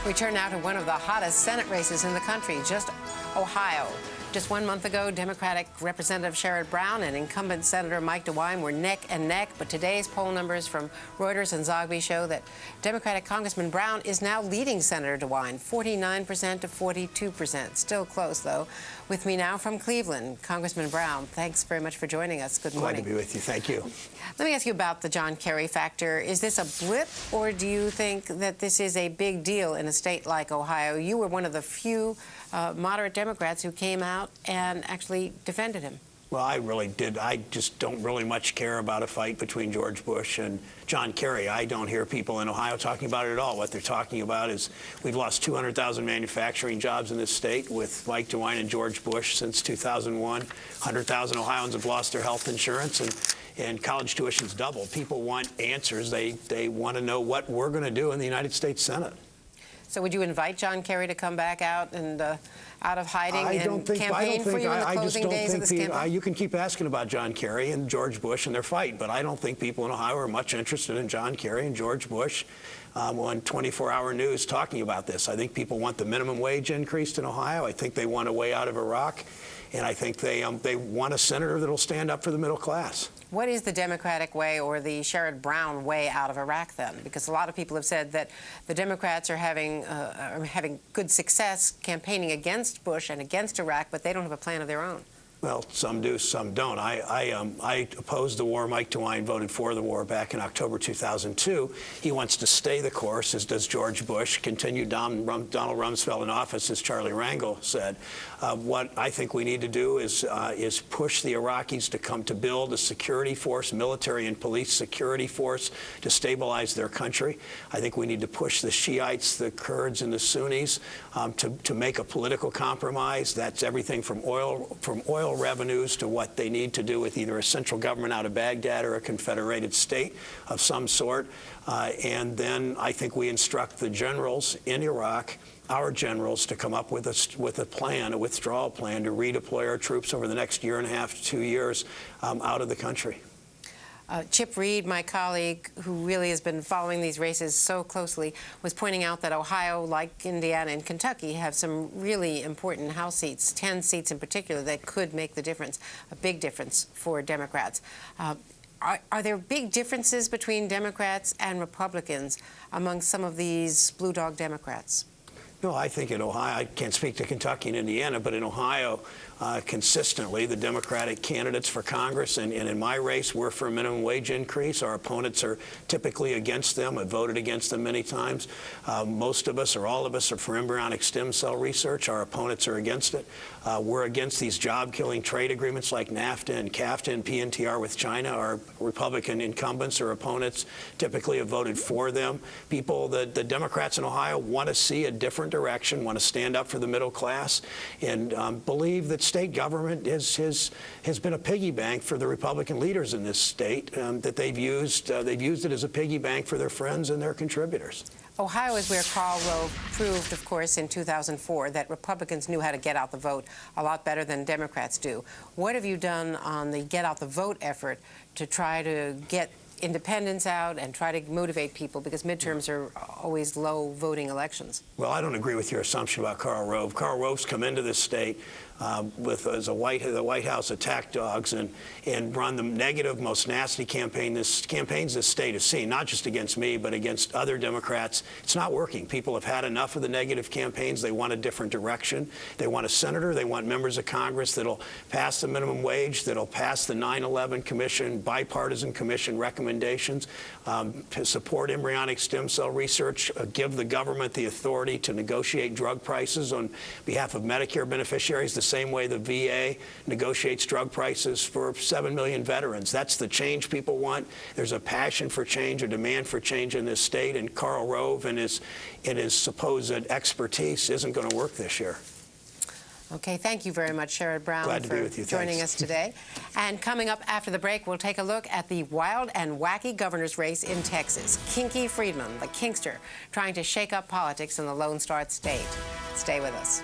We turn now to one of the hottest Senate races in the country, just Ohio. Just 1 month ago, Democratic Representative Sherrod Brown and incumbent Senator Mike DeWine were neck and neck, but today's poll numbers from Reuters and Zogby show that Democratic Congressman Brown is now leading Senator DeWine, 49% to 42%. Still close, though. With me now from Cleveland, Congressman Brown, thanks very much for joining us. Good morning. Glad to be with you. Thank you. Let me ask you about the John Kerry factor. Is this a blip, or do you think that this is a big deal in a state like Ohio? You were one of the few moderate Democrats who came out and actually defended him. Well, I really did. I just don't really much care about a fight between George Bush and John Kerry. I don't hear people in Ohio talking about it at all. What they're talking about is we've lost 200,000 manufacturing jobs in this state with Mike DeWine and George Bush since 2001. 100,000 Ohioans have lost their health insurance, and college tuition's doubled. People want answers. They want to know what we're going to do in the United States Senate. So would you invite John Kerry to come back out and out of hiding and campaign for you in the closing days of this campaign? You can keep asking about John Kerry and George Bush and their fight, but I don't think people in Ohio are much interested in John Kerry and George Bush on 24-hour news talking about this. I think people want the minimum wage increased in Ohio. I think they want a way out of Iraq, and I think they want a senator that will stand up for the middle class. What is the Democratic way, or the Sherrod Brown way, out of Iraq, then? Because a lot of people have said that the Democrats are having good success campaigning against Bush and against Iraq, but they don't have a plan of their own. Well, some do, some don't. I opposed the war. Mike DeWine voted for the war back in October 2002. He wants to stay the course, as does George Bush, continue Donald Rumsfeld in office, as Charlie Rangel said. What I think we need to do is push the Iraqis to build a security force, military and police security force, to stabilize their country. I think we need to push the Shiites, the Kurds, and the Sunnis to make a political compromise. That's everything from oil revenues to what they need to do with either a central government out of Baghdad or a confederated state of some sort. And then I think we instruct the generals in Iraq, our generals, to come up with a plan, a withdrawal plan, to redeploy our troops over the next year and a half to 2 years out of the country. Chip Reed, my colleague, who really has been following these races so closely, was pointing out that Ohio, like Indiana and Kentucky, have some really important House seats, 10 seats in particular, that could make the difference, a big difference for Democrats. Are there big differences between Democrats and Republicans among some of these blue dog Democrats? No, I think in Ohio, I can't speak to Kentucky and Indiana, but in Ohio, consistently, the Democratic candidates for Congress, and in my race, we're for a minimum wage increase. Our opponents are typically against them. I've voted against them many times. Most of us, or all of us, are for embryonic stem cell research. Our opponents are against it. We're against these job-killing trade agreements like NAFTA and CAFTA and PNTR with China. Our Republican incumbents or opponents typically have voted for them. The Democrats in Ohio want to see a different direction, want to stand up for the middle class, and believe that state government has been a piggy bank for the Republican leaders in this state, that they've used it as a piggy bank for their friends and their contributors. Ohio is where Karl Rove proved, of course, in 2004 that Republicans knew how to get out the vote a lot better than Democrats do. What have you done on the get out the vote effort to try to get independents out and try to motivate people, because midterms are always low voting elections? Well, I don't agree with your assumption about Karl Rove. Karl Rove's come into this state as the White House attack dogs and run the negative, most nasty campaigns this state has seen, not just against me, but against other Democrats. It's not working. People have had enough of the negative campaigns. They want a different direction. They want a senator. They want members of Congress that'll pass the minimum wage, that'll pass the 9/11 Commission, bipartisan commission recommendations, to support embryonic stem cell research, give the government the authority to negotiate drug prices on behalf of Medicare beneficiaries, the same way the VA negotiates drug prices for 7 million veterans. That's the change people want. There's a passion for change, a demand for change in this state, and Karl Rove and his supposed expertise isn't going to work this year. Okay, thank you very much, Sherrod Brown, Glad to be with you. joining us today. And coming up after the break, we'll take a look at the wild and wacky governor's race in Texas. Kinky Friedman, the Kinkster, trying to shake up politics in the Lone Star State. Stay with us.